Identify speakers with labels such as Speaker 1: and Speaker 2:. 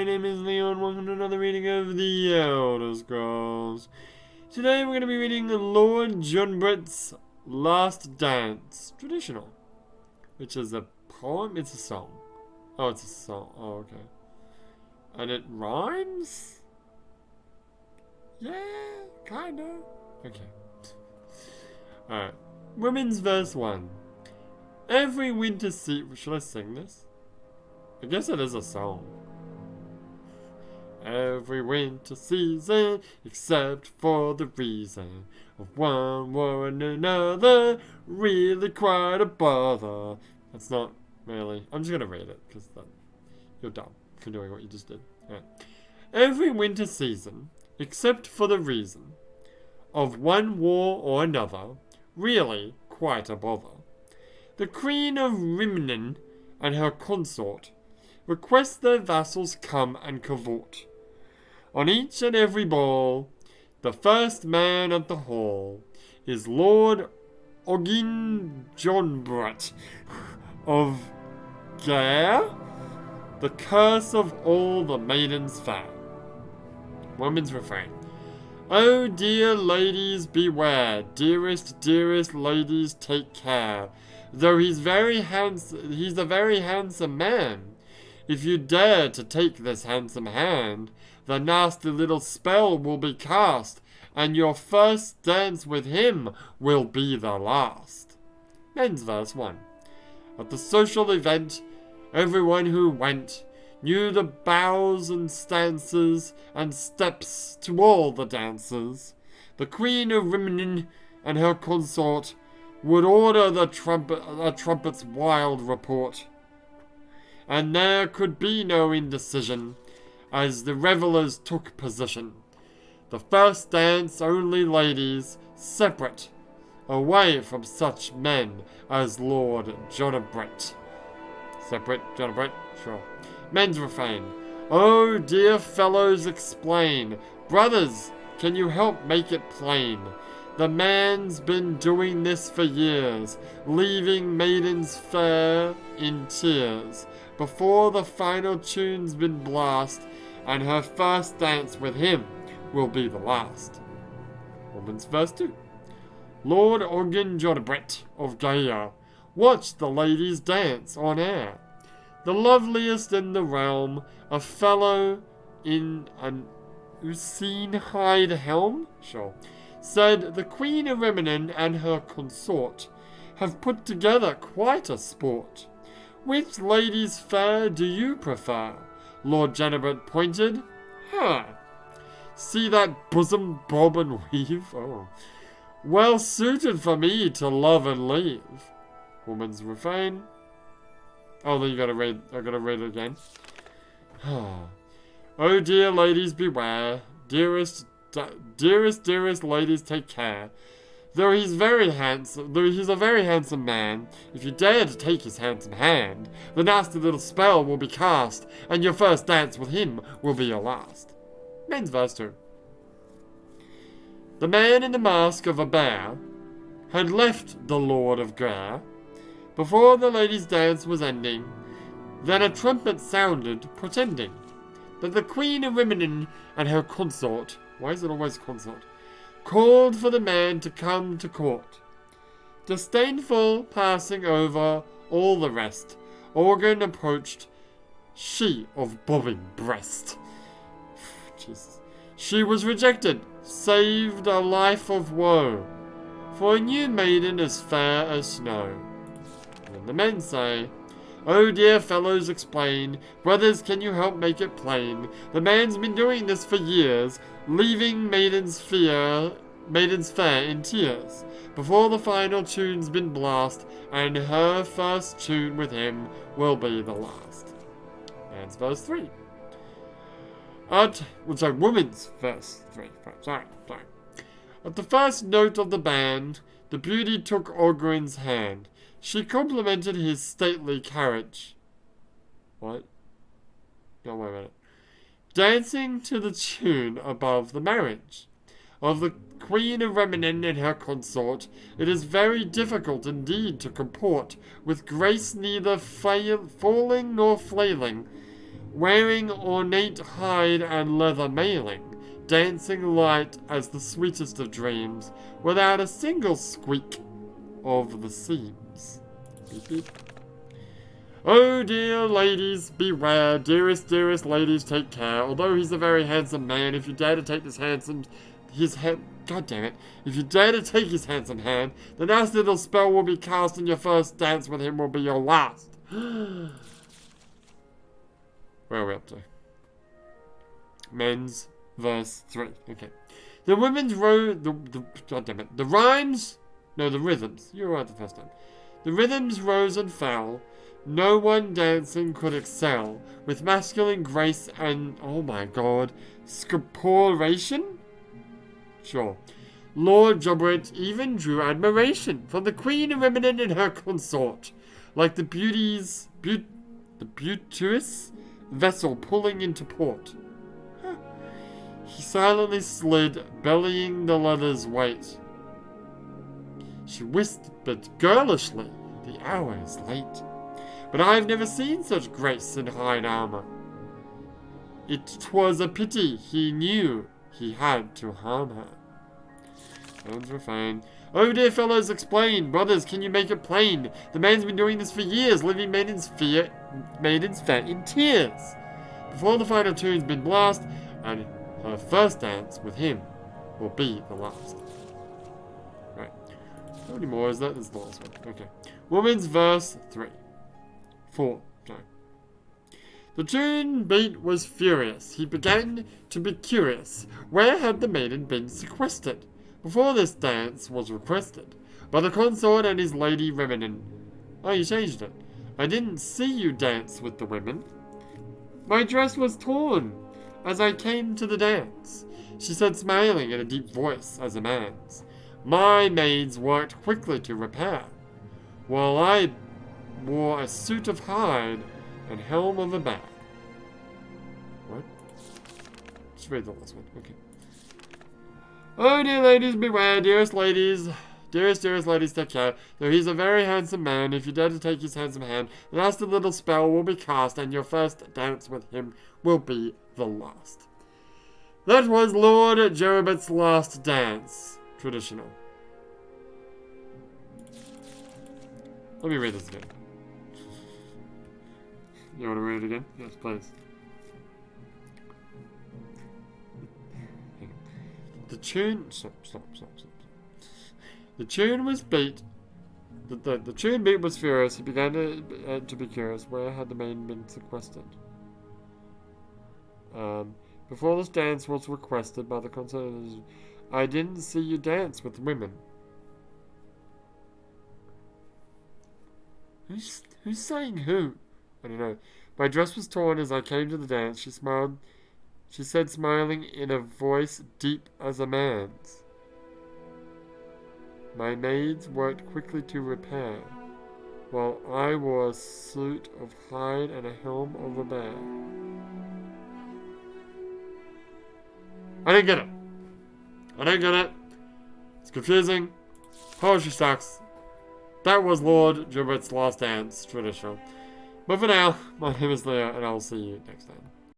Speaker 1: my name is Leon. Welcome to another reading of the Elder Scrolls. Today we're going to be reading Lord Jornibret's Last Dance, traditional, which is a poem. It's a song. Oh, it's a song. Oh, okay. And it rhymes? Yeah, kinda. Okay. Alright. Women's verse 1. Every winter season. Should I sing this? I guess it is a song. Every winter season, except for the reason of one war and another, really quite a bother. That's not really. I'm just gonna read it because you're dumb for doing what you just did. Right. Every winter season, except for the reason of one war or another, really quite a bother. The Queen of Rimnan and her consort request their vassals come and cavort. On each and every ball, the first man at the hall is Lord Jornibret of Gaer, the curse of all the maidens fair. Woman's refrain. Oh dear ladies, beware, dearest, dearest ladies, take care. Though he's a very handsome man. If you dare to take this handsome hand, the nasty little spell will be cast, and your first dance with him will be the last. Men's verse 1. At the social event, everyone who went knew the bows and stances and steps to all the dances. The Queen of Rimnan and her consort would order the trumpet's wild report, and there could be no indecision as the revellers took position. The first dance only ladies, separate, away from such men as Lord Jornibret. Separate, Jornibret? Sure. Men's refrain. Oh, dear fellows, explain. Brothers, can you help make it plain? The man's been doing this for years, leaving maidens fair in tears, before the final tune's been blast, and her first dance with him will be the last. Woman's verse 2. Lord Jornibret of Gaer watched the ladies dance on air. The loveliest in the realm, a fellow in an Usain hide helm, sure, said the Queen of Rimnan and her consort have put together quite a sport. Which ladies fair do you prefer? Lord Jornibret pointed. Huh. See that bosom bob and weave? Oh. Well suited for me to love and leave. Woman's refrain. Oh, then I gotta read it again. Oh dear ladies, beware. Dearest ladies, take care. Though he's a very handsome man, if you dare to take his handsome hand, the nasty little spell will be cast, and your first dance with him will be your last. Men's verse 2. The man in the mask of a bear had left the Lord of Gaer before the ladies' dance was ending. Then a trumpet sounded, pretending that the Queen of Rimnan and her consort, why is it always consort, called for the man to come to court. Disdainful passing over all the rest, Organ approached, she of bobbing breast. Jesus. She was rejected, saved a life of woe, for a new maiden as fair as snow. And the men say, oh dear fellows, explain. Brothers, can you help make it plain? The man's been doing this for years, leaving maidens fair in tears, before the final tune's been blast, and her first tune with him will be the last. Man's verse 3. Woman's verse 3. Sorry. At the first note of the band, the beauty took Ogren's hand. She complimented his stately carriage. What? No, wait a minute. Dancing to the tune above the marriage of the Queen of Rimnan and her consort, it is very difficult indeed to comport with grace neither falling nor flailing, wearing ornate hide and leather mailing, dancing light as the sweetest of dreams, without a single squeak of the seams. Beep, beep. Oh dear ladies, beware, dearest, dearest ladies, take care. Although he's a very handsome man, if you dare to take God damn it. If you dare to take his handsome hand, the nasty little spell will be cast and your first dance with him will be your last. Where are we up to? Men's verse 3. Okay. The women's God damn it. The rhymes, no, the rhythms. You were right the first time. The rhythms rose and fell. No one dancing could excel with masculine grace and, oh my god, scorporation? Sure. Lord Jornibret even drew admiration from the Queen of Women and her consort, like the beauteous vessel pulling into port. Huh. He silently slid, bellying the leather's weight. She whispered girlishly, the hour is late. But I've never seen such grace in hide armor. 'Twas a pity he knew he had to harm her. Jones refrain. Oh dear fellows, explain. Brothers, can you make it plain? The man's been doing this for years, leaving maidens fat in tears. Before the final tune's been blast, and her first dance with him will be the last. Right. How many more is that? This is the last one. Okay. Woman's verse 3. 4. Sorry. The tune beat was furious. He began to be curious. Where had the maiden been sequestered before this dance was requested by the consort and his lady Revenant? Oh, you changed it. I didn't see you dance with the women. My dress was torn as I came to the dance, she said, smiling in a deep voice as a man's. My maids worked quickly to repair, while I wore a suit of hide and helm of a bear. What? Just read the last one. Okay. Oh dear ladies, beware, dearest ladies, dearest ladies, take care. Though he's a very handsome man, if you dare to take his handsome hand, the nasty little spell will be cast, and your first dance with him will be the last. That was Lord Jornibret's last dance. Traditional. Let me read this again. You want to read it again? Yes, please. The tune... Stop. The tune was beat. The tune beat was furious. He began to be curious. Where had the maiden been sequestered? Before this dance was requested by the consort, I didn't see you dance with women. Who's saying who? I don't know. My dress was torn as I came to the dance. She smiled. She said, smiling in a voice deep as a man's. My maids worked quickly to repair, while I wore a suit of hide and a helm of a bear. I didn't get it. It's confusing. Poetry sucks. That was Lord Jornibret's last dance, traditional. But for now, my name is Leo, and I'll see you next time.